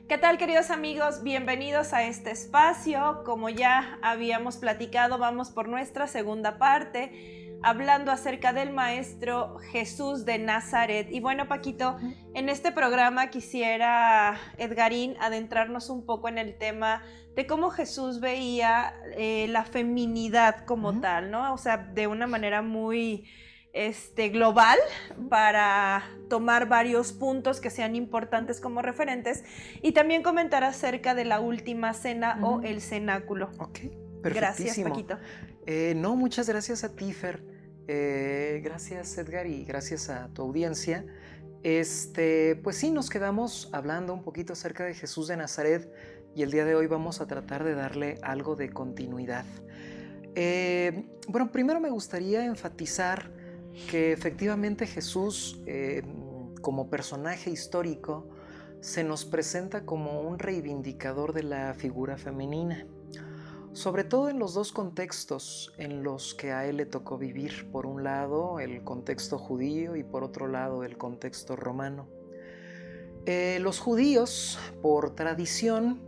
¿Qué tal, queridos amigos? Bienvenidos a este espacio. Como ya habíamos platicado, vamos por nuestra segunda parte, hablando acerca del Maestro Jesús de Nazaret. Y bueno, Paquito, en este programa quisiera, Edgarín, adentrarnos un poco en el tema de cómo Jesús veía la feminidad como tal, ¿no? O sea, de una manera muy global, para tomar varios puntos que sean importantes como referentes y también comentar acerca de la última cena o el cenáculo. Ok, Gracias, perfectísimo. Paquito. No, muchas gracias a ti, Fer. Gracias, Edgar, y gracias a tu audiencia. Pues sí, nos quedamos hablando un poquito acerca de Jesús de Nazaret y el día de hoy vamos a tratar de darle algo de continuidad. Bueno, primero me gustaría enfatizar que efectivamente Jesús, como personaje histórico, se nos presenta como un reivindicador de la figura femenina, sobre todo en los dos contextos en los que a él le tocó vivir. Por un lado, el contexto judío y por otro lado, el contexto romano. Los judíos, por tradición,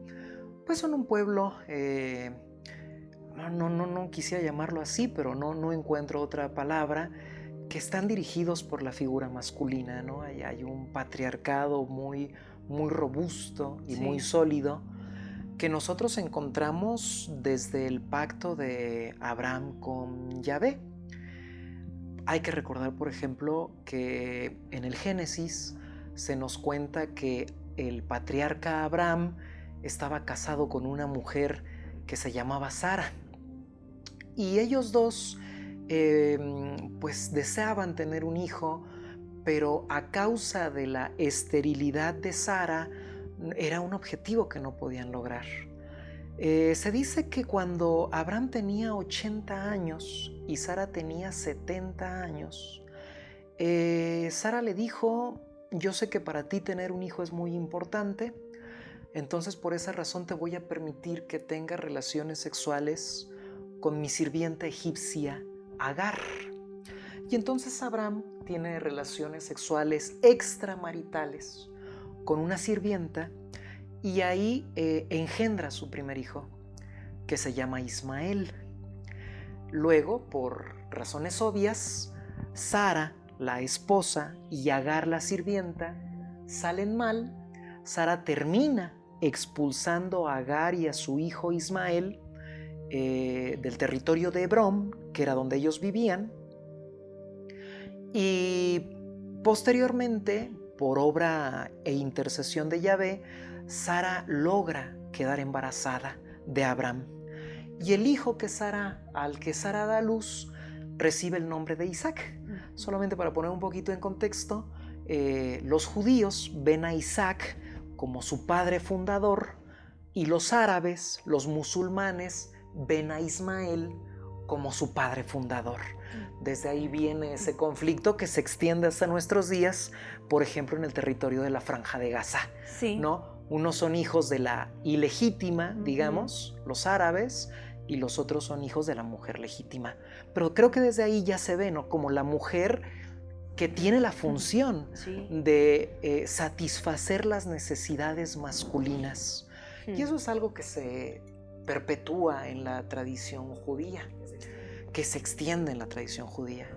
pues son un pueblo, no quisiera llamarlo así, pero no encuentro otra palabra, que están dirigidos por la figura masculina, ¿no? Hay un patriarcado muy robusto y muy sólido que nosotros encontramos desde el pacto de Abraham con Yahvé. Hay que recordar, por ejemplo, que en el Génesis se nos cuenta que el patriarca Abraham estaba casado con una mujer que se llamaba Sara, y ellos dos pues deseaban tener un hijo, pero a causa de la esterilidad de Sara era un objetivo que no podían lograr. Se dice que cuando Abraham tenía 80 años y Sara tenía 70 años, Sara le dijo: yo sé que para ti tener un hijo es muy importante, entonces por esa razón te voy a permitir que tengas relaciones sexuales con mi sirvienta egipcia Agar. Y entonces Abraham tiene relaciones sexuales extramaritales con una sirvienta y ahí engendra su primer hijo, que se llama Ismael. Luego, por razones obvias, Sara, la esposa, y Agar, la sirvienta, salen mal. Sara termina expulsando a Agar y a su hijo Ismael del territorio de Hebrón, que era donde ellos vivían, y posteriormente, por obra e intercesión de Yahvé, Sara logra quedar embarazada de Abraham, y el hijo al que Sara da luz recibe el nombre de Isaac. Solamente para poner un poquito en contexto, los judíos ven a Isaac como su padre fundador y los árabes, los musulmanes, ven a Ismael como su padre fundador. Desde ahí viene ese conflicto que se extiende hasta nuestros días, por ejemplo, en el territorio de la Franja de Gaza, ¿no? Unos son hijos de la ilegítima, digamos, los árabes, y los otros son hijos de la mujer legítima. Pero creo que desde ahí ya se ve, ¿no?, como la mujer que tiene la función de satisfacer las necesidades masculinas. Y eso es algo que se perpetúa en la tradición judía, que se extiende en la tradición judía.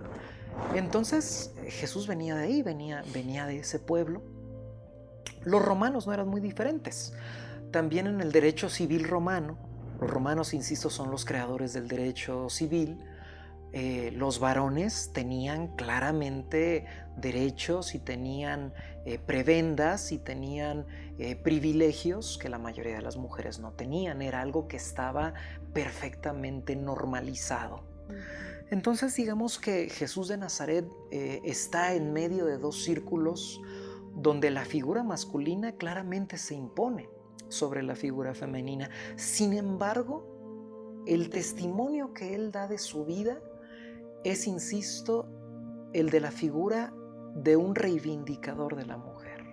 Entonces Jesús venía de ahí, venía de ese pueblo. Los romanos no eran muy diferentes. También en el derecho civil romano, los romanos, insisto, son los creadores del derecho civil. Los varones tenían claramente derechos y tenían prebendas y tenían privilegios que la mayoría de las mujeres no tenían. Era algo que estaba perfectamente normalizado. Entonces digamos que Jesús de Nazaret está en medio de dos círculos donde la figura masculina claramente se impone sobre la figura femenina. Sin embargo, el testimonio que él da de su vida es, insisto, el de la figura de un reivindicador de la mujer.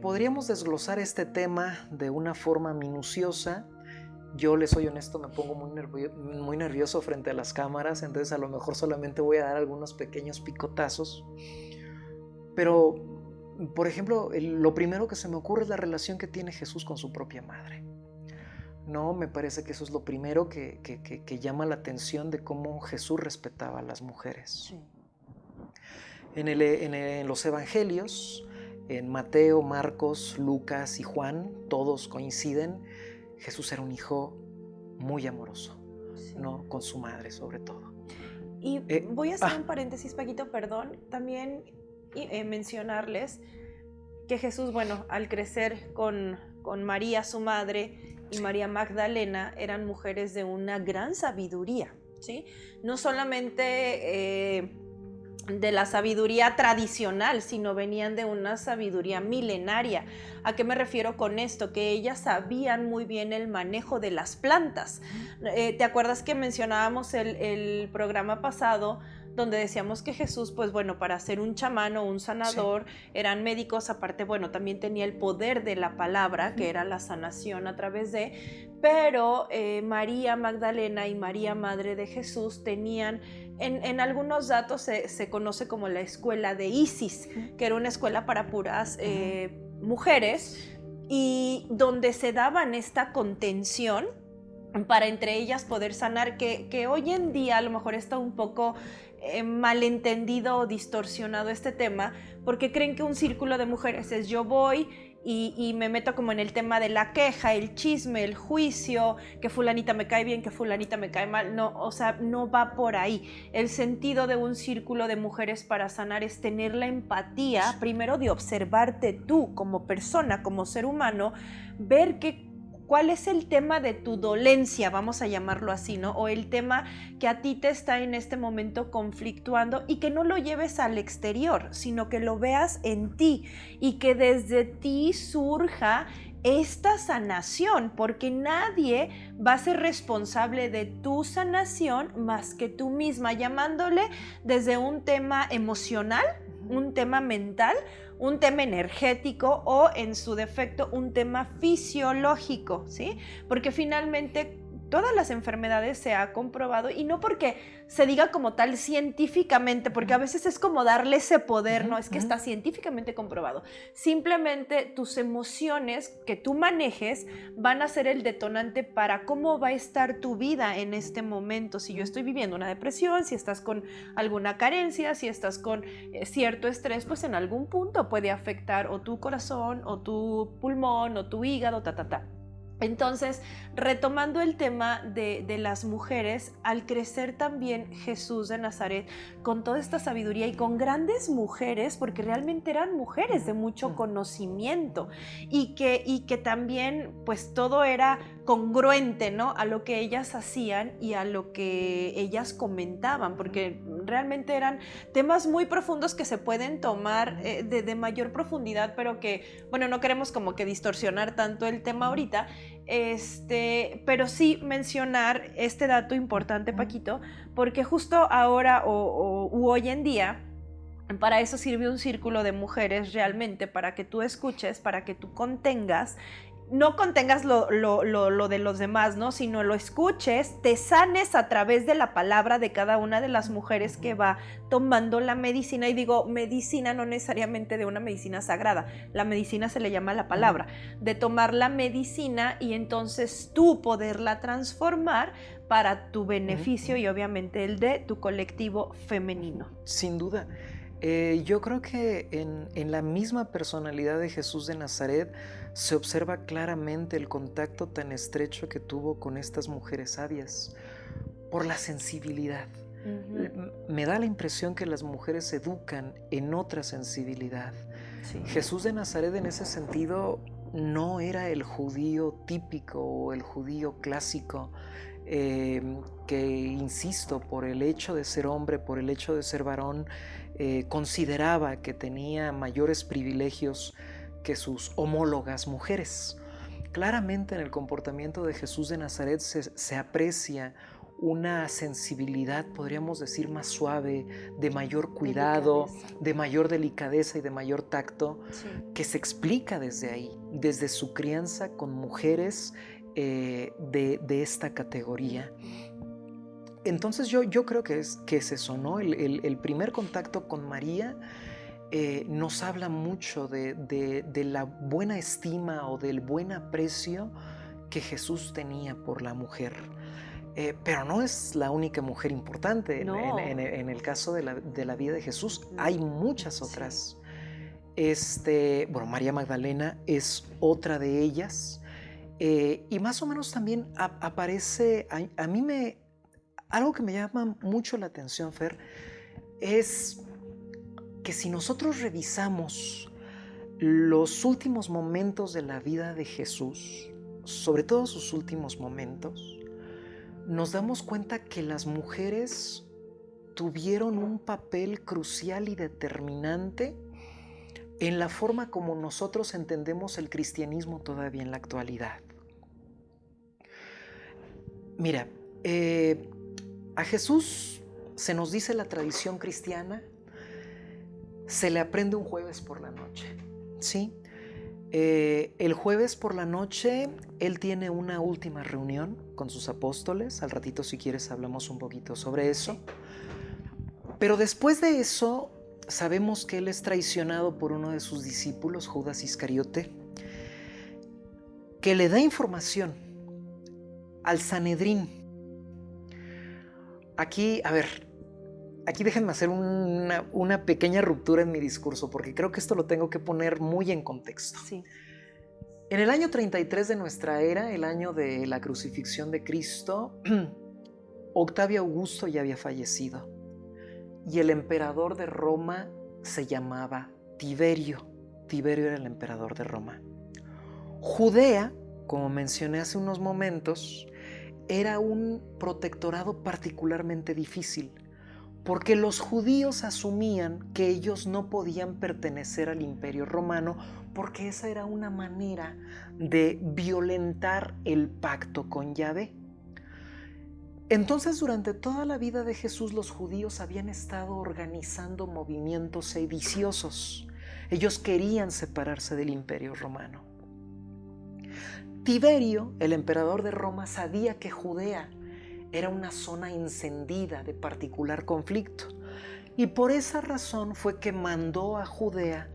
Podríamos desglosar este tema de una forma minuciosa. Yo, les soy honesto, me pongo muy nervioso frente a las cámaras, entonces a lo mejor solamente voy a dar algunos pequeños picotazos. Pero por ejemplo, lo primero que se me ocurre es la relación que tiene Jesús con su propia madre. No, me parece que eso es lo primero que llama la atención de cómo Jesús respetaba a las mujeres. Sí. En los evangelios, en Mateo, Marcos, Lucas y Juan, todos coinciden, Jesús era un hijo muy amoroso, Sí. ¿no? Con su madre sobre todo. Y voy a hacer un paréntesis, Paquito, perdón, también mencionarles que Jesús, bueno, al crecer con María, su madre, y Sí. María Magdalena, eran mujeres de una gran sabiduría, ¿sí? No solamente de la sabiduría tradicional, sino venían de una sabiduría milenaria. ¿A qué me refiero con esto? Que ellas sabían muy bien el manejo de las plantas. ¿Te acuerdas que mencionábamos el programa pasado donde decíamos que Jesús, pues bueno, para ser un chamán o un sanador, sí, eran médicos, aparte, bueno, también tenía el poder de la palabra, que era la sanación a través de, pero María Magdalena y María Madre de Jesús tenían, en algunos datos se conoce como la escuela de Isis, que era una escuela para puras mujeres, y donde se daban esta contención para entre ellas poder sanar, que hoy en día a lo mejor está un poco malentendido o distorsionado este tema, porque creen que un círculo de mujeres es yo voy y me meto como en el tema de la queja, el chisme, el juicio, que fulanita me cae bien, que fulanita me cae mal. No, o sea, no va por ahí. El sentido de un círculo de mujeres para sanar es tener la empatía, primero de observarte tú como persona, como ser humano, ver cuál es el tema de tu dolencia, vamos a llamarlo así, ¿no? O el tema que a ti te está en este momento conflictuando, y que no lo lleves al exterior, sino que lo veas en ti y que desde ti surja esta sanación, porque nadie va a ser responsable de tu sanación más que tú misma, llamándole desde un tema emocional, un tema mental, un tema energético o, en su defecto, un tema fisiológico, ¿sí? Porque finalmente todas las enfermedades se ha comprobado, y no porque se diga como tal científicamente, porque a veces es como darle ese poder, no es que está científicamente comprobado. Simplemente tus emociones que tú manejes van a ser el detonante para cómo va a estar tu vida en este momento. Si yo estoy viviendo una depresión, si estás con alguna carencia, si estás con cierto estrés, pues en algún punto puede afectar o tu corazón, o tu pulmón, o tu hígado, Entonces, retomando el tema de las mujeres, al crecer también Jesús de Nazaret con toda esta sabiduría y con grandes mujeres, porque realmente eran mujeres de mucho conocimiento, y que también pues todo era congruente, ¿no?, a lo que ellas hacían y a lo que ellas comentaban, porque realmente eran temas muy profundos que se pueden tomar de mayor profundidad, pero que, bueno, no queremos como que distorsionar tanto el tema ahorita, pero sí mencionar este dato importante, Paquito, porque justo ahora u hoy en día, para eso sirve un círculo de mujeres realmente, para que tú escuches, para que tú contengas, no contengas lo de los demás, ¿no?, sino lo escuches, te sanes a través de la palabra de cada una de las mujeres que va tomando la medicina. Y digo medicina no necesariamente de una medicina sagrada, la medicina se le llama la palabra, de tomar la medicina y entonces tú poderla transformar para tu beneficio y obviamente el de tu colectivo femenino. Sin duda. Yo creo que en la misma personalidad de Jesús de Nazaret se observa claramente el contacto tan estrecho que tuvo con estas mujeres sabias, por la sensibilidad. Me da la impresión que las mujeres educan en otra sensibilidad. Sí. Jesús de Nazaret en ese sentido no era el judío típico o el judío clásico, que, insisto, por el hecho de ser hombre, por el hecho de ser varón, consideraba que tenía mayores privilegios que sus homólogas mujeres. Claramente en el comportamiento de Jesús de Nazaret se aprecia una sensibilidad, podríamos decir, más suave, de mayor cuidado, de mayor delicadeza y de mayor tacto, sí, que se explica desde ahí, desde su crianza con mujeres de esta categoría. Entonces yo creo que es eso, ¿no? El primer contacto con María nos habla mucho de la buena estima o del buen aprecio que Jesús tenía por la mujer. Pero no es la única mujer importante. No. En el caso de la vida de Jesús hay muchas otras. Bueno, María Magdalena es otra de ellas. Y más o menos también aparece, a mí algo que me llama mucho la atención, Fer, es que si nosotros revisamos los últimos momentos de la vida de Jesús, sobre todo sus últimos momentos, nos damos cuenta que las mujeres tuvieron un papel crucial y determinante en la forma como nosotros entendemos el cristianismo todavía en la actualidad. Mira, a Jesús, se nos dice la tradición cristiana, se le aprende un jueves por la noche, ¿sí? El jueves por la noche él tiene una última reunión con sus apóstoles. Al ratito, si quieres, hablamos un poquito sobre eso. Pero después de eso, sabemos que él es traicionado por uno de sus discípulos, Judas Iscariote, que le da información al Sanedrín. Aquí déjenme hacer una pequeña ruptura en mi discurso, porque creo que esto lo tengo que poner muy en contexto. Sí. En el año 33 de nuestra era, el año de la crucifixión de Cristo, Octavio Augusto ya había fallecido y el emperador de Roma se llamaba Tiberio. Tiberio era el emperador de Roma. Judea, como mencioné hace unos momentos, era un protectorado particularmente difícil, porque los judíos asumían que ellos no podían pertenecer al Imperio Romano, porque esa era una manera de violentar el pacto con Yahvé. Entonces, durante toda la vida de Jesús, los judíos habían estado organizando movimientos sediciosos. Ellos querían separarse del Imperio Romano. Tiberio, el emperador de Roma, sabía que Judea era una zona encendida de particular conflicto, y por esa razón fue que mandó a Judea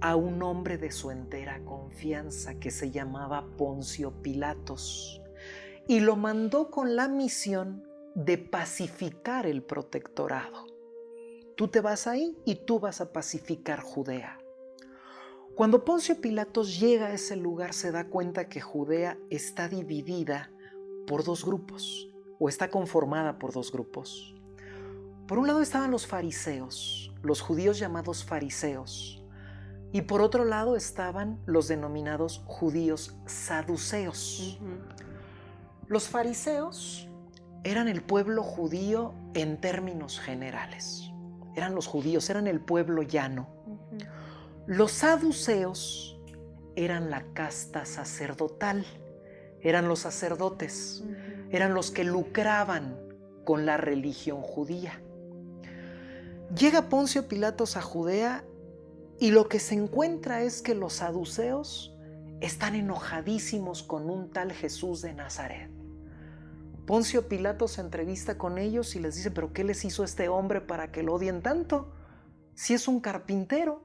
a un hombre de su entera confianza que se llamaba Poncio Pilatos, y lo mandó con la misión de pacificar el protectorado. Tú te vas ahí y tú vas a pacificar Judea. Cuando Poncio Pilatos llega a ese lugar, se da cuenta que Judea está dividida por dos grupos, o está conformada por dos grupos. Por un lado estaban los fariseos, los judíos llamados fariseos, y por otro lado estaban los denominados judíos saduceos. Los fariseos eran el pueblo judío en términos generales. Eran los judíos, eran el pueblo llano. Los saduceos eran la casta sacerdotal, eran los sacerdotes, eran los que lucraban con la religión judía. Llega Poncio Pilatos a Judea y lo que se encuentra es que los saduceos están enojadísimos con un tal Jesús de Nazaret. Poncio Pilatos se entrevista con ellos y les dice: ¿pero qué les hizo este hombre para que lo odien tanto? Si es un carpintero,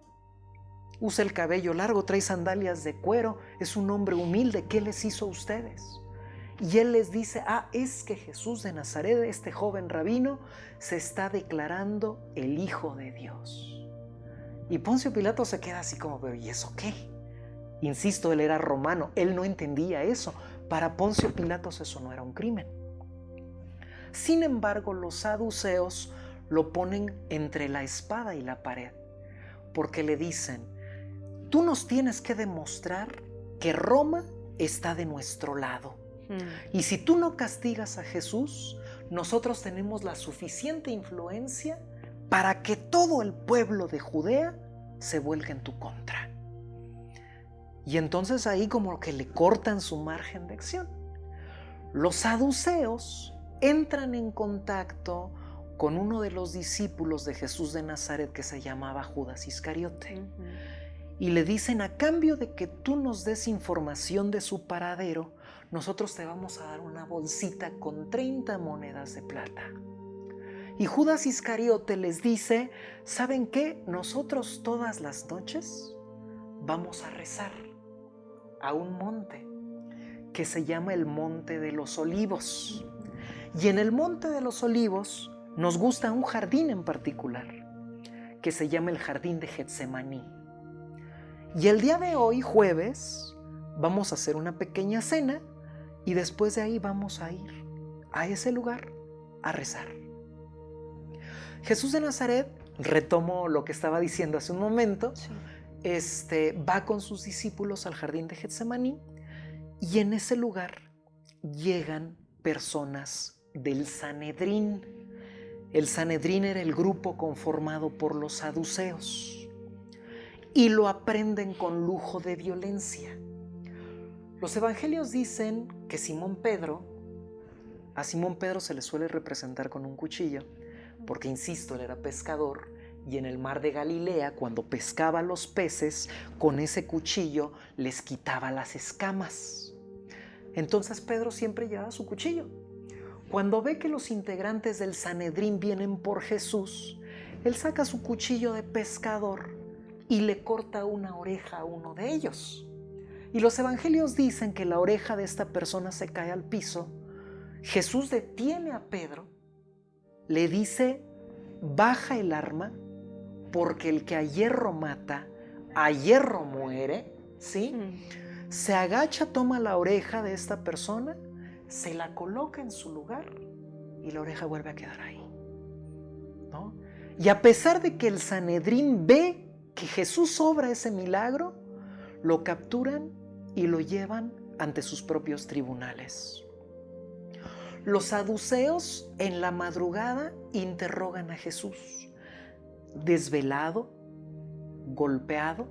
usa el cabello largo, trae sandalias de cuero, es un hombre humilde, ¿qué les hizo a ustedes? Y él les dice: es que Jesús de Nazaret, este joven rabino, se está declarando el Hijo de Dios. Y Poncio Pilato se queda así como: ¿pero y eso qué? Insisto, él era romano, él no entendía eso. Para Poncio Pilatos eso no era un crimen. Sin embargo, los saduceos lo ponen entre la espada y la pared, porque le dicen: tú nos tienes que demostrar que Roma está de nuestro lado. Y si tú no castigas a Jesús, nosotros tenemos la suficiente influencia para que todo el pueblo de Judea se vuelque en tu contra. Y entonces ahí como que le cortan su margen de acción. Los saduceos entran en contacto con uno de los discípulos de Jesús de Nazaret que se llamaba Judas Iscariote. Y le dicen: a cambio de que tú nos des información de su paradero, nosotros te vamos a dar una bolsita con 30 monedas de plata. Y Judas Iscariote les dice, ¿saben qué? Nosotros todas las noches vamos a rezar a un monte que se llama el Monte de los Olivos. Y en el Monte de los Olivos nos gusta un jardín en particular, que se llama el Jardín de Getsemaní. Y el día de hoy, jueves, vamos a hacer una pequeña cena y después de ahí vamos a ir a ese lugar a rezar. Jesús de Nazaret, retomo lo que estaba diciendo hace un momento, va con sus discípulos al Jardín de Getsemaní y en ese lugar llegan personas del Sanedrín. El Sanedrín era el grupo conformado por los saduceos y lo aprenden con lujo de violencia. Los evangelios dicen que a Simón Pedro se le suele representar con un cuchillo, porque insisto, él era pescador y en el mar de Galilea, cuando pescaba los peces, con ese cuchillo les quitaba las escamas. Entonces Pedro siempre llevaba su cuchillo. Cuando ve que los integrantes del Sanedrín vienen por Jesús, él saca su cuchillo de pescador y le corta una oreja a uno de ellos. Y los evangelios dicen que la oreja de esta persona se cae al piso. Jesús detiene a Pedro, le dice, baja el arma, porque el que a hierro mata, a hierro muere, ¿sí? Se agacha, toma la oreja de esta persona, se la coloca en su lugar y la oreja vuelve a quedar ahí, ¿no? Y a pesar de que el Sanedrín ve que Jesús obra ese milagro, lo capturan y lo llevan ante sus propios tribunales. Los saduceos en la madrugada interrogan a Jesús, desvelado, golpeado,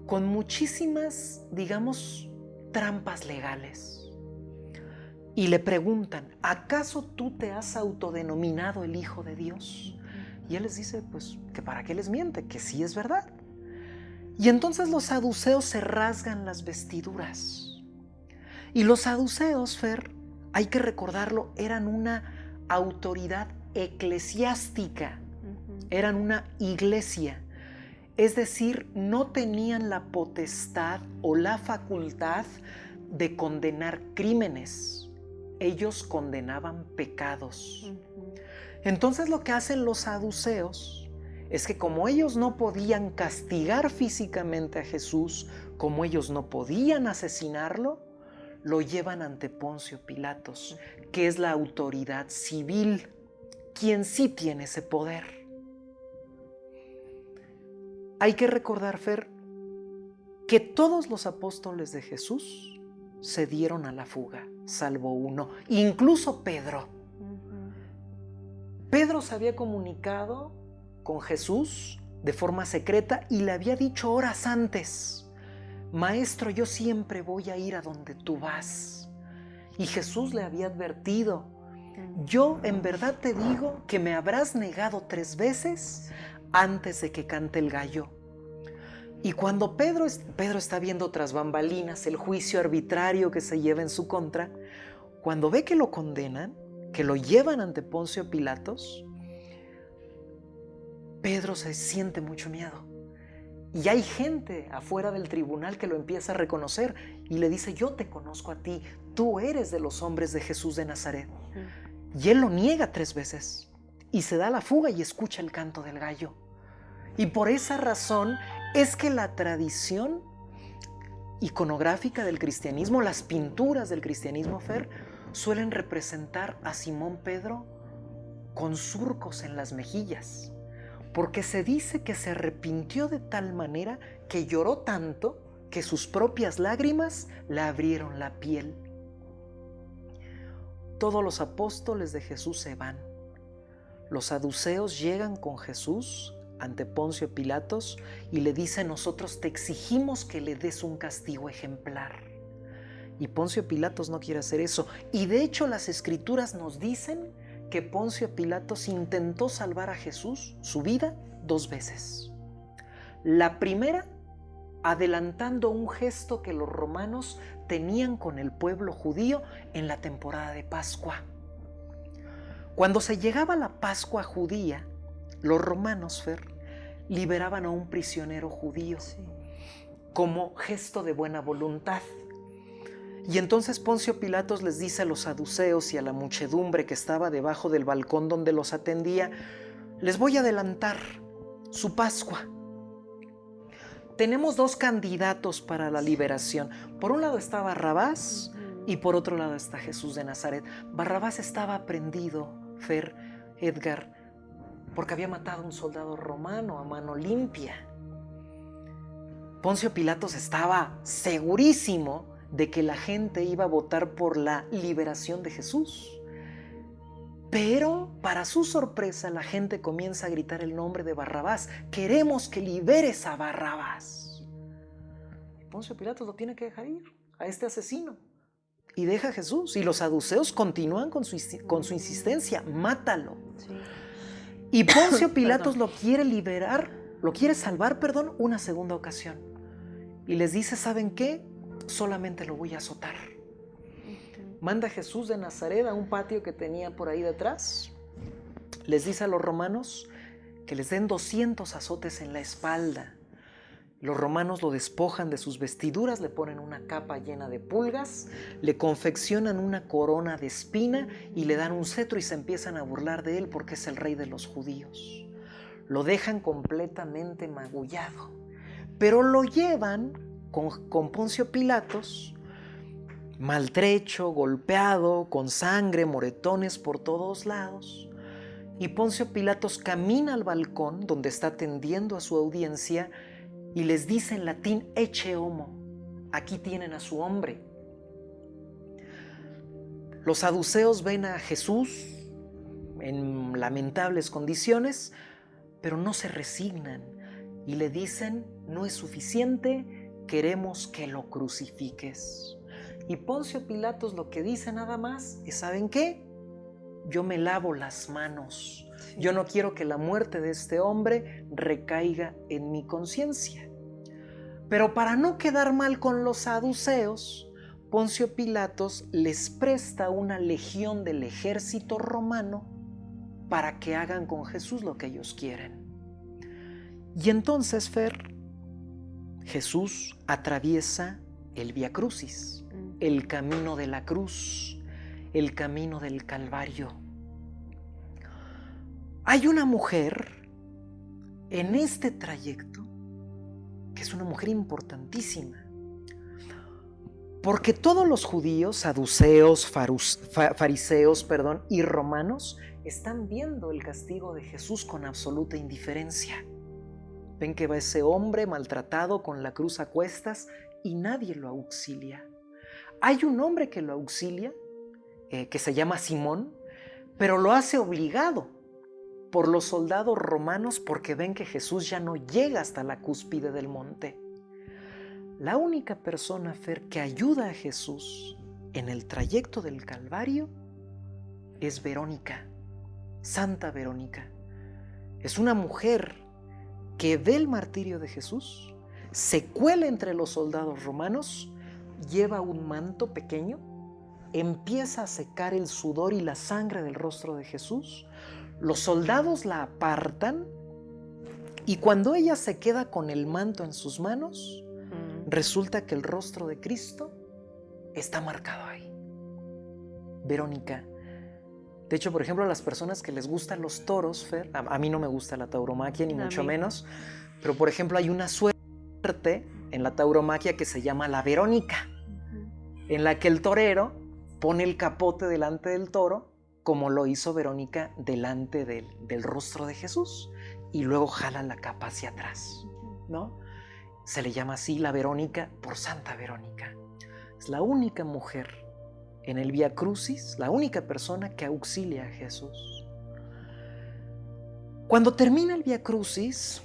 con muchísimas, digamos, trampas legales. Y le preguntan, ¿acaso tú te has autodenominado el Hijo de Dios? Y él les dice, pues, que para qué les miente, que sí es verdad. Y entonces los saduceos se rasgan las vestiduras. Y los saduceos, Fer, hay que recordarlo, eran una autoridad eclesiástica, eran una iglesia. Es decir, no tenían la potestad o la facultad de condenar crímenes. Ellos condenaban pecados. Entonces lo que hacen los saduceos es que como ellos no podían castigar físicamente a Jesús, como ellos no podían asesinarlo, lo llevan ante Poncio Pilatos, que es la autoridad civil, quien sí tiene ese poder. Hay que recordar, Fer, que todos los apóstoles de Jesús se dieron a la fuga, salvo uno, incluso Pedro. Pedro se había comunicado con Jesús de forma secreta y le había dicho horas antes, Maestro, yo siempre voy a ir a donde tú vas. Y Jesús le había advertido, yo en verdad te digo que me habrás negado 3 veces antes de que cante el gallo. Y cuando Pedro está viendo tras bambalinas el juicio arbitrario que se lleva en su contra, cuando ve que lo condenan, que lo llevan ante Poncio Pilatos, Pedro se siente mucho miedo. Y hay gente afuera del tribunal que lo empieza a reconocer y le dice, yo te conozco a ti, tú eres de los hombres de Jesús de Nazaret. Y él lo niega 3 veces y se da la fuga y escucha el canto del gallo. Y por esa razón es que la tradición iconográfica del cristianismo, las pinturas del cristianismo, Fer, suelen representar a Simón Pedro con surcos en las mejillas, porque se dice que se arrepintió de tal manera que lloró tanto que sus propias lágrimas le abrieron la piel. Todos los apóstoles de Jesús se van. Los saduceos llegan con Jesús ante Poncio Pilatos y le dicen, nosotros te exigimos que le des un castigo ejemplar. Y Poncio Pilatos no quiere hacer eso. Y de hecho las escrituras nos dicen que Poncio Pilatos intentó salvar a Jesús, su vida, 2 veces. La primera, adelantando un gesto que los romanos tenían con el pueblo judío en la temporada de Pascua. Cuando se llegaba la Pascua judía, los romanos, Fer, liberaban a un prisionero judío como gesto de buena voluntad. Y entonces Poncio Pilatos les dice a los saduceos y a la muchedumbre que estaba debajo del balcón donde los atendía: les voy a adelantar su Pascua. Tenemos dos candidatos para la liberación. Por un lado está Barrabás y por otro lado está Jesús de Nazaret. Barrabás estaba prendido, Fer, Edgar, porque había matado a un soldado romano a mano limpia. Poncio Pilatos estaba segurísimo de que la gente iba a votar por la liberación de Jesús. Pero, para su sorpresa, la gente comienza a gritar el nombre de Barrabás. ¡Queremos que liberes a Barrabás! Y Poncio Pilatos lo tiene que dejar ir a este asesino. Y deja a Jesús. Y los saduceos continúan con su insistencia. ¡Mátalo! Sí. Y Poncio Pilatos lo quiere liberar, lo quiere salvar, una segunda ocasión. Y les dice: ¿saben qué? Solamente lo voy a azotar. Manda a Jesús de Nazaret a un patio que tenía por ahí detrás. Les dice a los romanos que les den 200 azotes en la espalda. Los romanos lo despojan de sus vestiduras, le ponen una capa llena de pulgas, le confeccionan una corona de espina y le dan un cetro y se empiezan a burlar de él porque es el rey de los judíos. Lo dejan completamente magullado, pero lo llevan con Poncio Pilatos, maltrecho, golpeado, con sangre, moretones por todos lados. Y Poncio Pilatos camina al balcón donde está atendiendo a su audiencia y les dice en latín: ecce homo, aquí tienen a su hombre. Los saduceos ven a Jesús en lamentables condiciones, pero no se resignan y le dicen: no es suficiente, queremos que lo crucifiques. Y Poncio Pilatos lo que dice nada más es: ¿saben qué? Yo me lavo las manos. Yo no quiero que la muerte de este hombre recaiga en mi conciencia. Pero para no quedar mal con los saduceos, Poncio Pilatos les presta una legión del ejército romano para que hagan con Jesús lo que ellos quieren. Y entonces, Fer, Jesús atraviesa el Vía Crucis, el camino de la cruz, el camino del Calvario. Hay una mujer en este trayecto que es una mujer importantísima, porque todos los judíos, saduceos, fariseos, y romanos están viendo el castigo de Jesús con absoluta indiferencia. Ven que va ese hombre maltratado con la cruz a cuestas y nadie lo auxilia. Hay un hombre que lo auxilia, que se llama Simón, pero lo hace obligado por los soldados romanos porque ven que Jesús ya no llega hasta la cúspide del monte. La única persona, Fer, que ayuda a Jesús en el trayecto del Calvario es Verónica, Santa Verónica. Es una mujer que ve el martirio de Jesús, se cuela entre los soldados romanos, lleva un manto pequeño, empieza a secar el sudor y la sangre del rostro de Jesús. Los soldados la apartan y cuando ella se queda con el manto en sus manos, resulta que el rostro de Cristo está marcado ahí. Verónica. De hecho, por ejemplo, a las personas que les gustan los toros, Fer, a mí no me gusta la tauromaquia, ni mucho menos, pero por ejemplo hay una suerte en la tauromaquia que se llama la Verónica, en la que el torero pone el capote delante del toro, como lo hizo Verónica delante del rostro de Jesús, y luego jala la capa hacia atrás, ¿no? Se le llama así la Verónica por Santa Verónica. Es la única mujer en el Vía Crucis, la única persona que auxilia a Jesús. Cuando termina el Vía Crucis,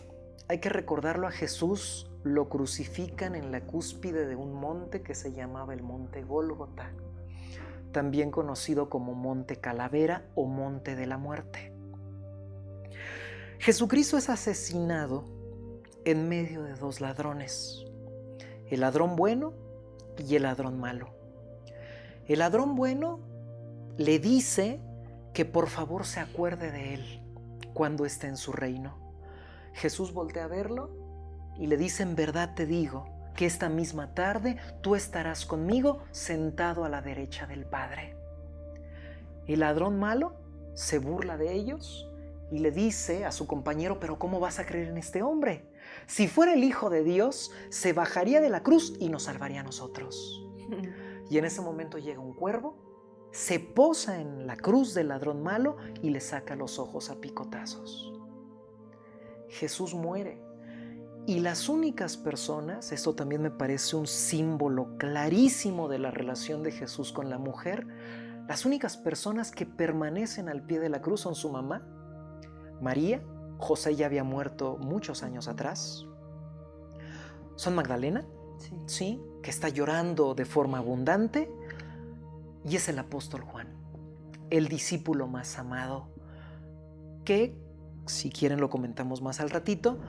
hay que recordarlo, a Jesús lo crucifican en la cúspide de un monte que se llamaba el Monte Gólgota, también conocido como Monte Calavera o Monte de la Muerte. Jesucristo es asesinado en medio de dos ladrones, el ladrón bueno y el ladrón malo. El ladrón bueno le dice que por favor se acuerde de él cuando esté en su reino. Jesús voltea a verlo y le dice: en verdad te digo que esta misma tarde tú estarás conmigo sentado a la derecha del Padre. El ladrón malo se burla de ellos y le dice a su compañero: pero ¿cómo vas a creer en este hombre? Si fuera el Hijo de Dios, se bajaría de la cruz y nos salvaría a nosotros. Y en ese momento llega un cuervo, se posa en la cruz del ladrón malo y le saca los ojos a picotazos. Jesús muere. Y las únicas personas, esto también me parece un símbolo clarísimo de la relación de Jesús con la mujer, las únicas personas que permanecen al pie de la cruz son su mamá, María. José ya había muerto muchos años atrás. Son Magdalena, sí, que está llorando de forma abundante, y es el apóstol Juan, el discípulo más amado, que, si quieren lo comentamos más al ratito,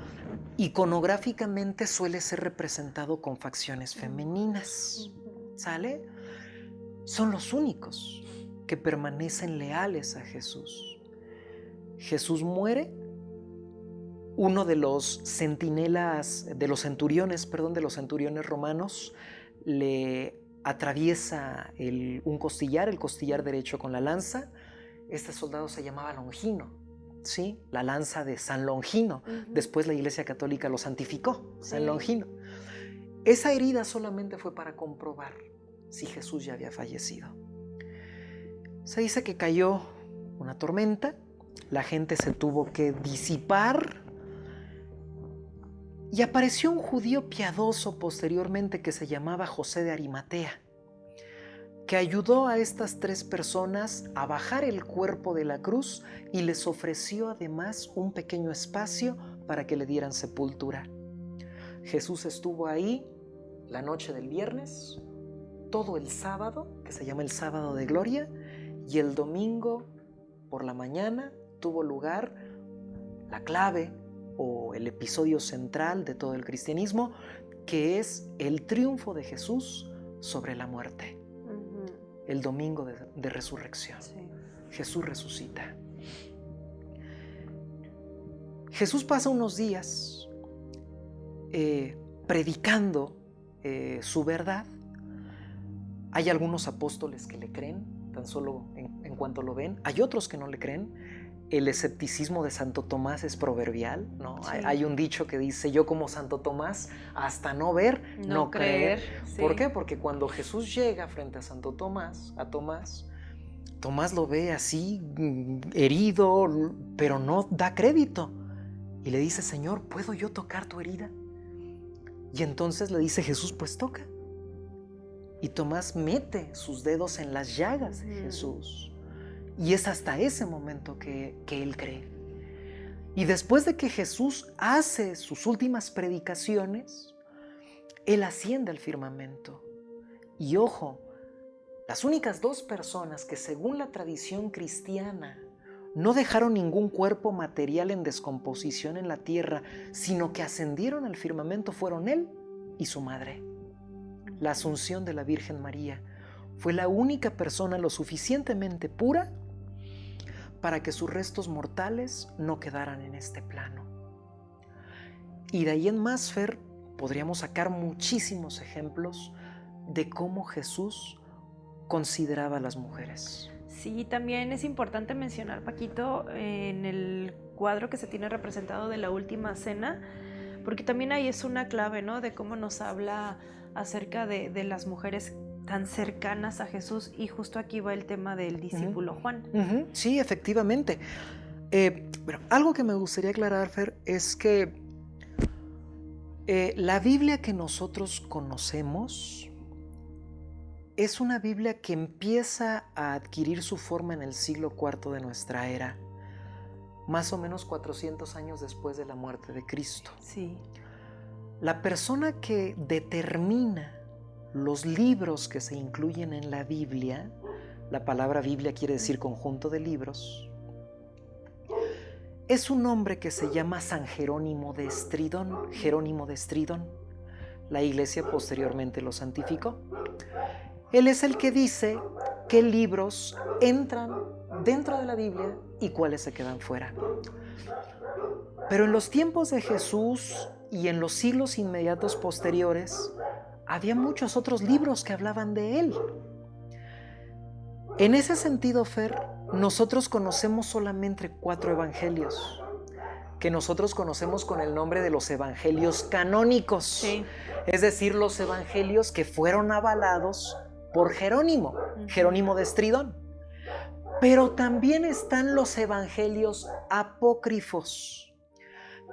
iconográficamente suele ser representado con facciones femeninas, ¿sale? Son los únicos que permanecen leales a Jesús. Jesús muere. Uno de los centinelas, de los centuriones romanos, le atraviesa un costillar, el costillar derecho con la lanza. Este soldado se llamaba Longino, ¿sí? La lanza de San Longino. Después la Iglesia Católica lo santificó, San Longino. Esa herida solamente fue para comprobar si Jesús ya había fallecido. Se dice que cayó una tormenta, la gente se tuvo que disipar, y apareció un judío piadoso posteriormente que se llamaba José de Arimatea, que ayudó a estas 3 personas a bajar el cuerpo de la cruz y les ofreció además un pequeño espacio para que le dieran sepultura. Jesús estuvo ahí la noche del viernes, todo el sábado, que se llama el sábado de gloria, y el domingo por la mañana tuvo lugar la clave o el episodio central de todo el cristianismo, que es el triunfo de Jesús sobre la muerte. El domingo de resurrección. Jesús resucita. Jesús pasa unos días predicando su verdad. Hay algunos apóstoles que le creen, tan solo en cuanto lo ven. Hay otros que no le creen. El escepticismo de Santo Tomás es proverbial, ¿no? Sí. Hay un dicho que dice: yo como Santo Tomás, hasta no ver, no creer. Sí. ¿Por qué? Porque cuando Jesús llega frente a Santo Tomás, Tomás lo ve así, herido, pero no da crédito. Y le dice: Señor, ¿puedo yo tocar tu herida? Y entonces le dice Jesús: pues toca. Y Tomás mete sus dedos en las llagas de Jesús. Y es hasta ese momento que él cree. Y después de que Jesús hace sus últimas predicaciones, él asciende al firmamento. Y ojo, las únicas 2 personas que según la tradición cristiana no dejaron ningún cuerpo material en descomposición en la tierra, sino que ascendieron al firmamento, fueron él y su madre. La Asunción de la Virgen María fue la única persona lo suficientemente pura para que sus restos mortales no quedaran en este plano. Y de ahí en más, Fer, podríamos sacar muchísimos ejemplos de cómo Jesús consideraba a las mujeres. Sí, también es importante mencionar, Paquito, en el cuadro que se tiene representado de la Última Cena, porque también ahí es una clave, ¿no?, de cómo nos habla acerca de las mujeres tan cercanas a Jesús, y justo aquí va el tema del discípulo Juan. Sí, efectivamente. Pero algo que me gustaría aclarar, Fer, es que la Biblia que nosotros conocemos es una Biblia que empieza a adquirir su forma en el siglo IV de nuestra era, más o menos 400 años después de la muerte de Cristo. Sí. La persona que determina los libros que se incluyen en la Biblia, la palabra Biblia quiere decir conjunto de libros, es un hombre que se llama San Jerónimo de Estridón. Jerónimo de Estridón. La Iglesia posteriormente lo santificó. Él es el que dice qué libros entran dentro de la Biblia y cuáles se quedan fuera. Pero en los tiempos de Jesús y en los siglos inmediatos posteriores, había muchos otros libros que hablaban de él. En ese sentido, Fer, nosotros conocemos solamente 4 evangelios, que nosotros conocemos con el nombre de los evangelios canónicos. Sí. Es decir, los evangelios que fueron avalados por Jerónimo, Jerónimo de Estridón. Pero también están los evangelios apócrifos,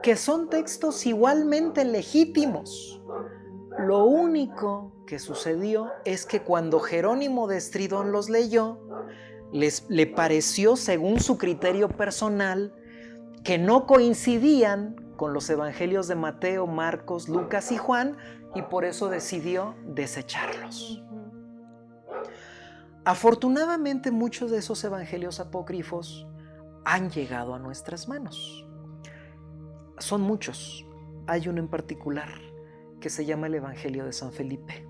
que son textos igualmente legítimos. Lo único que sucedió es que cuando Jerónimo de Estridón los leyó, le pareció, según su criterio personal, que no coincidían con los evangelios de Mateo, Marcos, Lucas y Juan, y por eso decidió desecharlos. Afortunadamente, muchos de esos evangelios apócrifos han llegado a nuestras manos. Son muchos. Hay uno en particular que se llama el Evangelio de San Felipe.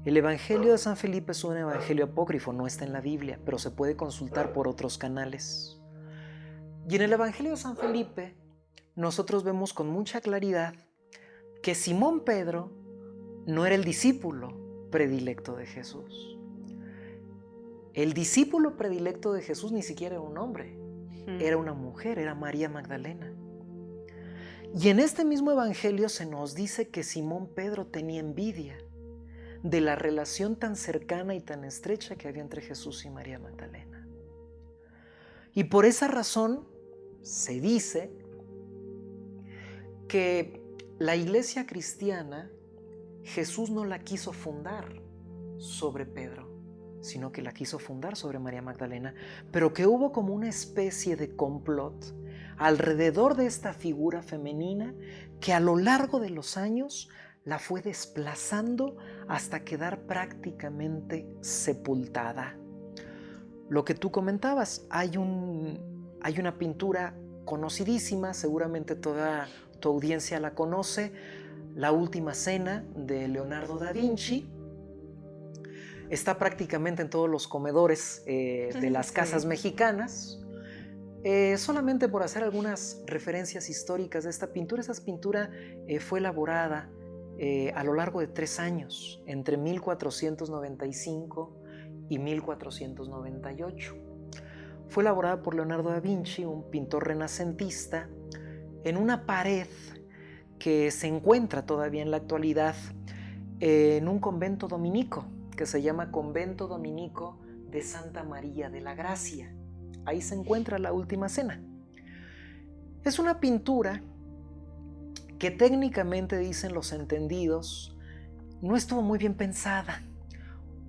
El Evangelio de San Felipe es un evangelio apócrifo, no está en la Biblia, pero se puede consultar por otros canales. Y en el Evangelio de San Felipe, nosotros vemos con mucha claridad que Simón Pedro no era el discípulo predilecto de Jesús. El discípulo predilecto de Jesús ni siquiera era un hombre, era una mujer, era María Magdalena. Y en este mismo evangelio se nos dice que Simón Pedro tenía envidia de la relación tan cercana y tan estrecha que había entre Jesús y María Magdalena. Y por esa razón se dice que la iglesia cristiana, Jesús no la quiso fundar sobre Pedro, sino que la quiso fundar sobre María Magdalena, pero que hubo como una especie de complot alrededor de esta figura femenina que a lo largo de los años la fue desplazando hasta quedar prácticamente sepultada. Lo que tú comentabas, hay una pintura conocidísima, seguramente toda tu audiencia la conoce, La Última Cena de Leonardo da Vinci. Está prácticamente en todos los comedores de las casas mexicanas. Solamente por hacer algunas referencias históricas de esta pintura, esa pintura fue elaborada a lo largo de 3 años, entre 1495 y 1498. Fue elaborada por Leonardo da Vinci, un pintor renacentista, en una pared que se encuentra todavía en la actualidad en un convento dominico, que se llama Convento Dominico de Santa María de la Gracia. Ahí se encuentra La Última Cena. Es una pintura que técnicamente, dicen los entendidos, no estuvo muy bien pensada,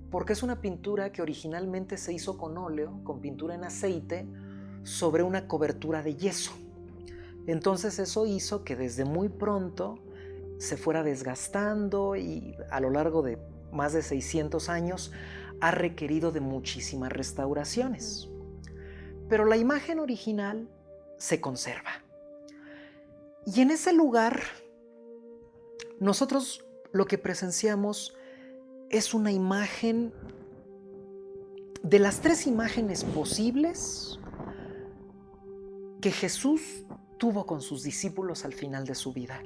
porque es una pintura que originalmente se hizo con óleo, con pintura en aceite, sobre una cobertura de yeso. Entonces eso hizo que desde muy pronto se fuera desgastando y a lo largo de más de 600 años ha requerido de muchísimas restauraciones. Pero la imagen original se conserva. Y en ese lugar, nosotros lo que presenciamos es una imagen de las 3 imágenes posibles que Jesús tuvo con sus discípulos al final de su vida.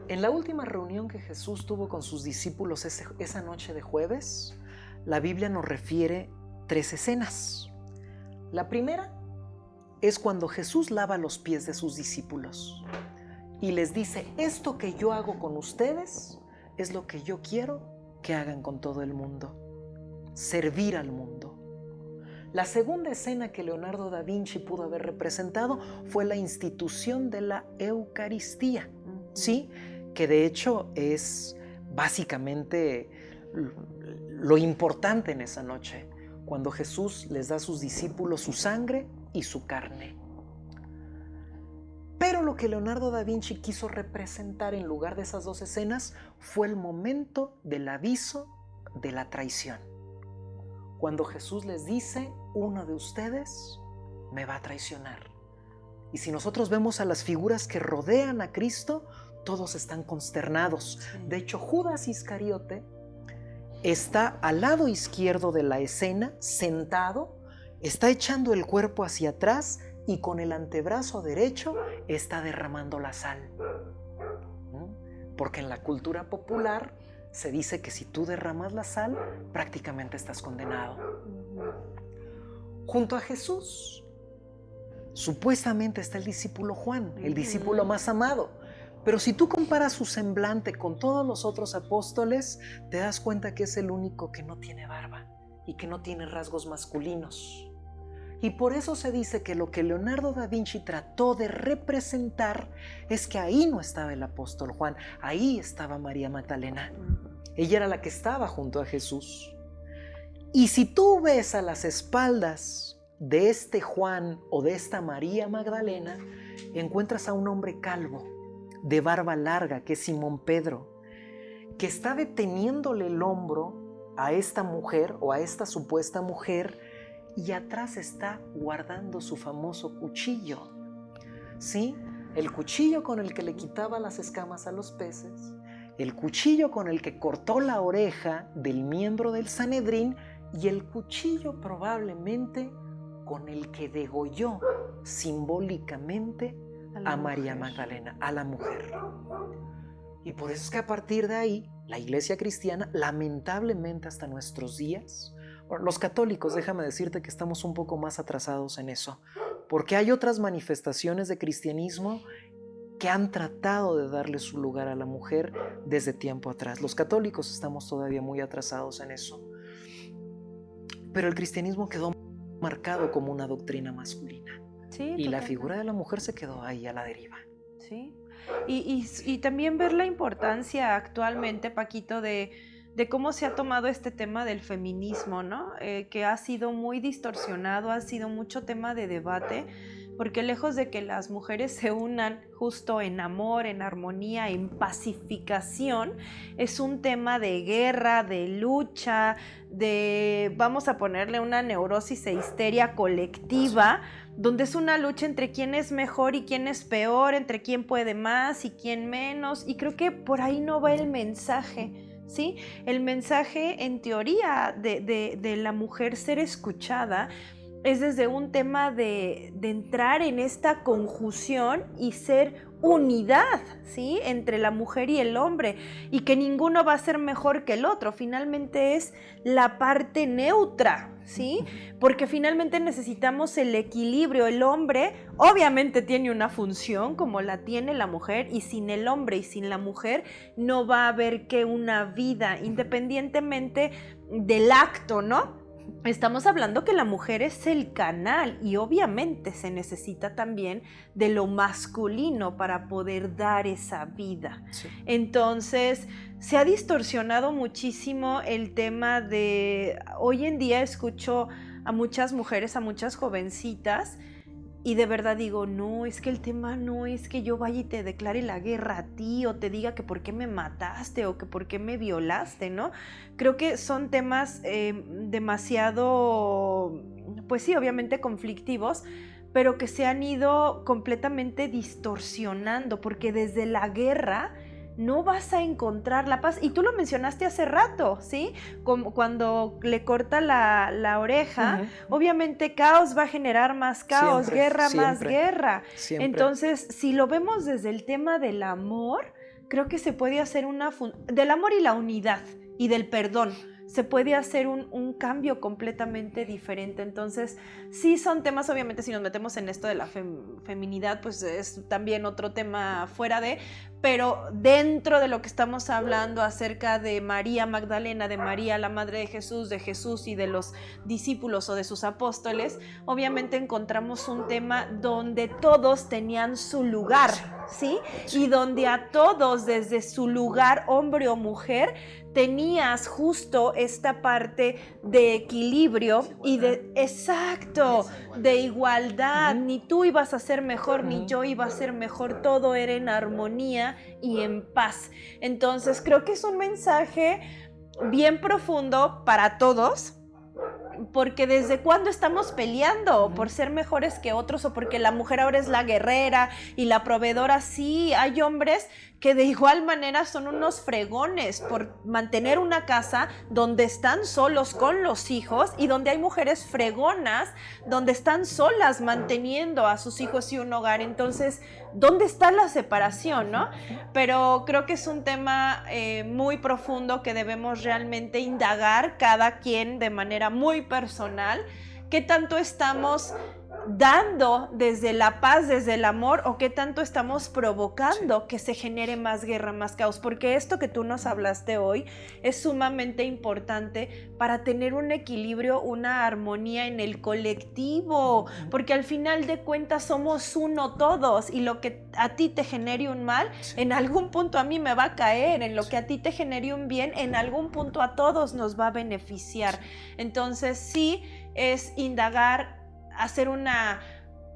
En la última reunión que Jesús tuvo con sus discípulos esa noche de jueves, la Biblia nos refiere 3 escenas. La primera es cuando Jesús lava los pies de sus discípulos y les dice: esto que yo hago con ustedes es lo que yo quiero que hagan con todo el mundo, servir al mundo. La segunda escena que Leonardo da Vinci pudo haber representado fue la institución de la Eucaristía, ¿sí? Que de hecho es básicamente lo importante en esa noche, cuando Jesús les da a sus discípulos su sangre y su carne. Pero lo que Leonardo da Vinci quiso representar en lugar de esas 2 escenas fue el momento del aviso de la traición. Cuando Jesús les dice: uno de ustedes me va a traicionar. Y si nosotros vemos a las figuras que rodean a Cristo, todos están consternados. De hecho, Judas Iscariote está al lado izquierdo de la escena, sentado, está echando el cuerpo hacia atrás y con el antebrazo derecho está derramando la sal. Porque en la cultura popular se dice que si tú derramas la sal, prácticamente estás condenado. Junto a Jesús, supuestamente está el discípulo Juan, el discípulo más amado. Pero si tú comparas su semblante con todos los otros apóstoles, te das cuenta que es el único que no tiene barba y que no tiene rasgos masculinos. Y por eso se dice que lo que Leonardo da Vinci trató de representar es que ahí no estaba el apóstol Juan, ahí estaba María Magdalena. Ella era la que estaba junto a Jesús. Y si tú ves a las espaldas de este Juan o de esta María Magdalena, encuentras a un hombre calvo, de barba larga, que es Simón Pedro, que está deteniéndole el hombro a esta mujer o a esta supuesta mujer, y atrás está guardando su famoso cuchillo. ¿Sí? El cuchillo con el que le quitaba las escamas a los peces, el cuchillo con el que cortó la oreja del miembro del Sanedrín y el cuchillo probablemente con el que degolló simbólicamente a María Magdalena, a la mujer. Y por eso es que a partir de ahí, la Iglesia cristiana, lamentablemente hasta nuestros días, bueno, los católicos, déjame decirte que estamos un poco más atrasados en eso, porque hay otras manifestaciones de cristianismo que han tratado de darle su lugar a la mujer desde tiempo atrás. Los católicos estamos todavía muy atrasados en eso. Pero el cristianismo quedó marcado como una doctrina masculina. Sí, y la figura de la mujer se quedó ahí a la deriva. Sí. Y también ver la importancia actualmente, Paquito, de cómo se ha tomado este tema del feminismo, ¿no? Que ha sido muy distorsionado, ha sido mucho tema de debate, porque lejos de que las mujeres se unan justo en amor, en armonía, en pacificación, es un tema de guerra, de lucha, de, vamos a ponerle una neurosis e histeria colectiva, donde es una lucha entre quién es mejor y quién es peor, entre quién puede más y quién menos, y creo que por ahí no va el mensaje. ¿Sí? El mensaje, en teoría, de la mujer ser escuchada es desde un tema de entrar en esta conjunción y ser unidad, ¿sí? Entre la mujer y el hombre, y que ninguno va a ser mejor que el otro. Finalmente es la parte neutra, ¿sí? Porque finalmente necesitamos el equilibrio. El hombre obviamente tiene una función como la tiene la mujer, y sin el hombre y sin la mujer no va a haber que una vida, independientemente del acto, ¿no? Estamos hablando que la mujer es el canal, y obviamente se necesita también de lo masculino para poder dar esa vida. Sí. Entonces, se ha distorsionado muchísimo el tema de... Hoy en día escucho a muchas mujeres, a muchas jovencitas, y de verdad digo, no, es que el tema no es que yo vaya y te declare la guerra a ti, o te diga que por qué me mataste, o que por qué me violaste, ¿no? Creo que son temas demasiado, pues sí, obviamente conflictivos, pero que se han ido completamente distorsionando, porque desde la guerra no vas a encontrar la paz. Y tú lo mencionaste hace rato, ¿sí? Como cuando le corta la oreja, obviamente caos va a generar más caos, siempre, guerra siempre, más guerra. Siempre. Entonces, si lo vemos desde el tema del amor, creo que se puede hacer del amor y la unidad y del perdón. Se puede hacer un cambio completamente diferente. Entonces, sí son temas, obviamente, si nos metemos en esto de la feminidad, pues es también otro tema fuera de, pero dentro de lo que estamos hablando acerca de María Magdalena, de María, la madre de Jesús y de los discípulos o de sus apóstoles, obviamente encontramos un tema donde todos tenían su lugar, ¿sí? Y donde a todos, desde su lugar, hombre o mujer, tenías justo esta parte de equilibrio y de, exacto, de igualdad. Ni tú ibas a ser mejor, ni yo iba a ser mejor. Todo era en armonía y en paz. Entonces creo que es un mensaje bien profundo para todos, porque desde cuándo estamos peleando por ser mejores que otros, o porque la mujer ahora es la guerrera y la proveedora. Sí, hay hombres que de igual manera son unos fregones por mantener una casa donde están solos con los hijos, y donde hay mujeres fregonas donde están solas manteniendo a sus hijos y un hogar. Entonces, ¿dónde está la separación, no? Pero creo que es un tema muy profundo que debemos realmente indagar cada quien de manera muy personal. ¿Qué tanto estamos dando desde la paz, desde el amor, o qué tanto estamos provocando que se genere más guerra, más caos? Porque esto que tú nos hablaste hoy es sumamente importante para tener un equilibrio, una armonía en el colectivo, porque al final de cuentas somos uno todos, y lo que a ti te genere un mal, en algún punto a mí me va a caer, en lo que a ti te genere un bien, en algún punto a todos nos va a beneficiar. Entonces sí es indagar, hacer una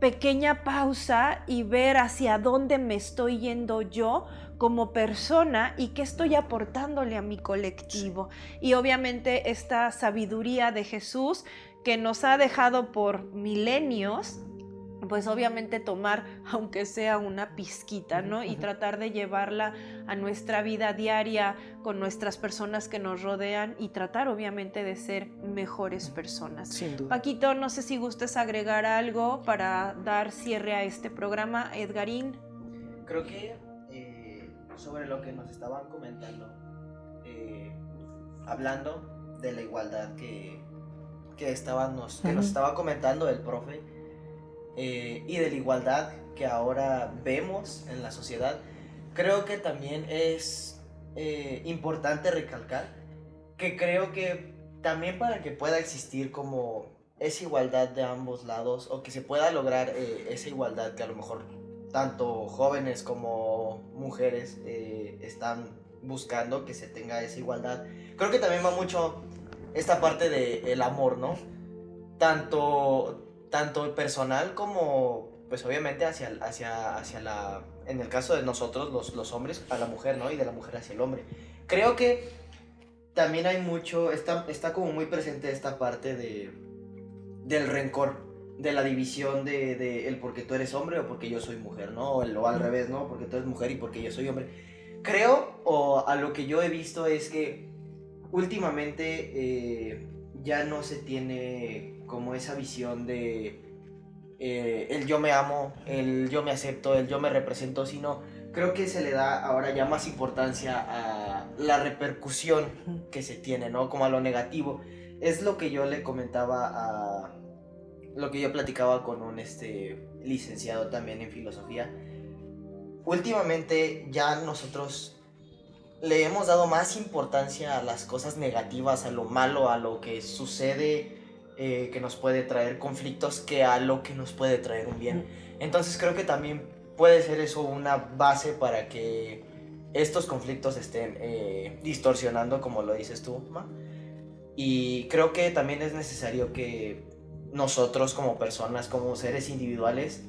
pequeña pausa y ver hacia dónde me estoy yendo yo como persona y qué estoy aportándole a mi colectivo. Y obviamente esta sabiduría de Jesús que nos ha dejado por milenios, pues obviamente tomar, aunque sea una pizquita, ¿no? Y tratar de llevarla a nuestra vida diaria con nuestras personas que nos rodean, y tratar obviamente de ser mejores personas. Sin duda. Paquito, no sé si gustes agregar algo para dar cierre a este programa. Edgarín. Creo que sobre lo que nos estaban comentando, hablando de la igualdad que nos estaba comentando el profe, y de la igualdad que ahora vemos en la sociedad, creo que también es importante recalcar que creo que también para que pueda existir como esa igualdad de ambos lados, o que se pueda lograr esa igualdad que a lo mejor tanto jóvenes como mujeres están buscando, que se tenga esa igualdad, creo que también va mucho esta parte del amor, ¿no? Tanto personal como, pues obviamente hacia la, en el caso de nosotros los hombres, a la mujer, ¿no? Y de la mujer hacia el hombre. Creo que también hay mucho, está como muy presente esta parte del rencor, de la división de el porque tú eres hombre o porque yo soy mujer, ¿no? O al revés, ¿no? Porque tú eres mujer y porque yo soy hombre. Creo, o a lo que yo he visto, es que últimamente ya no se tiene como esa visión de el yo me amo, el yo me acepto, el yo me represento, sino creo que se le da ahora ya más importancia a la repercusión que se tiene, ¿no? Como a lo negativo. Es lo que yo le comentaba lo que yo platicaba con un licenciado también en filosofía. Últimamente ya nosotros le hemos dado más importancia a las cosas negativas, a lo malo, a lo que sucede, que nos puede traer conflictos, que a lo que nos puede traer un bien. Entonces creo que también puede ser eso una base para que estos conflictos estén distorsionando, como lo dices tú, Ma. Y creo que también es necesario que nosotros como personas, como seres individuales,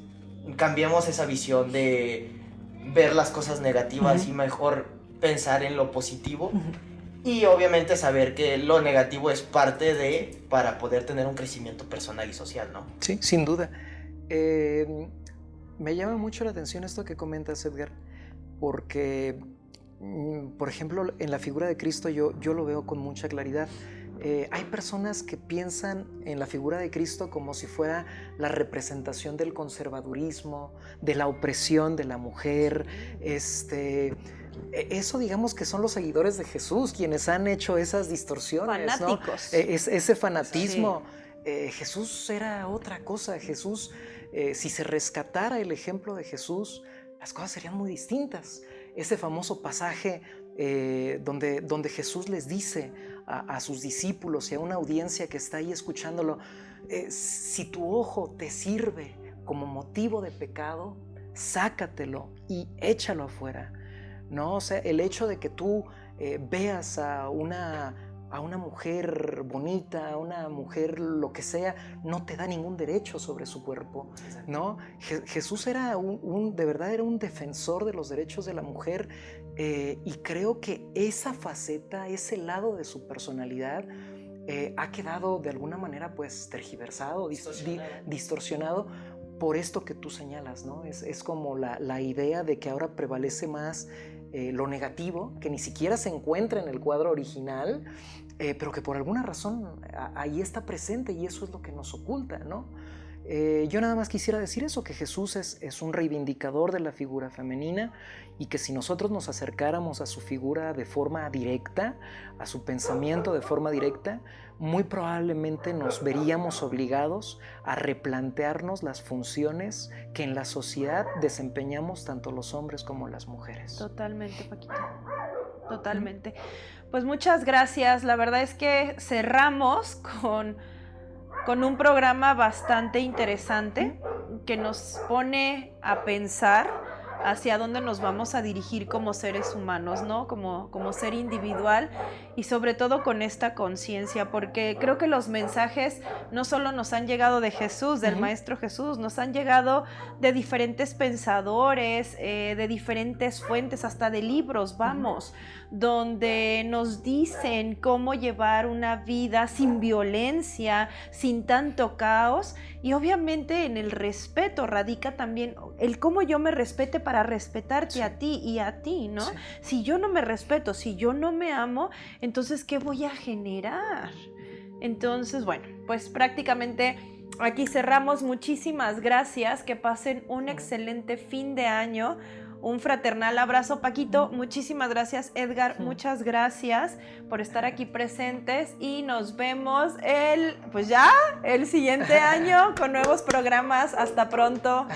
cambiemos esa visión de ver las cosas negativas y mejor pensar en lo positivo. Y obviamente saber que lo negativo es parte de, para poder tener un crecimiento personal y social, ¿no? Sí, sin duda. Me llama mucho la atención esto que comentas, Edgar, porque, por ejemplo, en la figura de Cristo yo lo veo con mucha claridad. Hay personas que piensan en la figura de Cristo como si fuera la representación del conservadurismo, de la opresión de la mujer. Eso, digamos, que son los seguidores de Jesús quienes han hecho esas distorsiones, fanáticos, ¿no? Ese fanatismo. Sí. Jesús era otra cosa. Jesús, si se rescatara el ejemplo de Jesús, las cosas serían muy distintas. Ese famoso pasaje donde Jesús les dice a sus discípulos y a una audiencia que está ahí escuchándolo, si tu ojo te sirve como motivo de pecado, sácatelo y échalo afuera, ¿no? O sea, el hecho de que tú veas a una mujer bonita, a una mujer lo que sea, no te da ningún derecho sobre su cuerpo, ¿no? Jesús era de verdad era un defensor de los derechos de la mujer, y creo que esa faceta, ese lado de su personalidad, ha quedado de alguna manera pues tergiversado, distorsionado por esto que tú señalas, ¿no? Es como la idea de que ahora prevalece más lo negativo, que ni siquiera se encuentra en el cuadro original, pero que por alguna razón ahí está presente y eso es lo que nos oculta, ¿no? Yo nada más quisiera decir eso, que Jesús es un reivindicador de la figura femenina y que si nosotros nos acercáramos a su figura de forma directa, a su pensamiento de forma directa, muy probablemente nos veríamos obligados a replantearnos las funciones que en la sociedad desempeñamos tanto los hombres como las mujeres. Totalmente, Paquito. Totalmente. Pues muchas gracias. La verdad es que cerramos con un programa bastante interesante que nos pone a pensar hacia dónde nos vamos a dirigir como seres humanos, ¿no? Como ser individual y sobre todo con esta conciencia, porque creo que los mensajes no solo nos han llegado de Jesús, del Maestro Jesús, nos han llegado de diferentes pensadores, de diferentes fuentes, hasta de libros, donde nos dicen cómo llevar una vida sin violencia, sin tanto caos, y obviamente en el respeto radica también el cómo yo me respete para respetarte a ti y a ti, ¿no? Sí. Si yo no me respeto, si yo no me amo, entonces ¿qué voy a generar? Entonces, bueno, pues prácticamente aquí cerramos. Muchísimas gracias, que pasen un excelente fin de año. Un fraternal abrazo, Paquito. Muchísimas gracias, Edgar. Muchas gracias por estar aquí presentes y nos vemos el siguiente año con nuevos programas. Hasta pronto.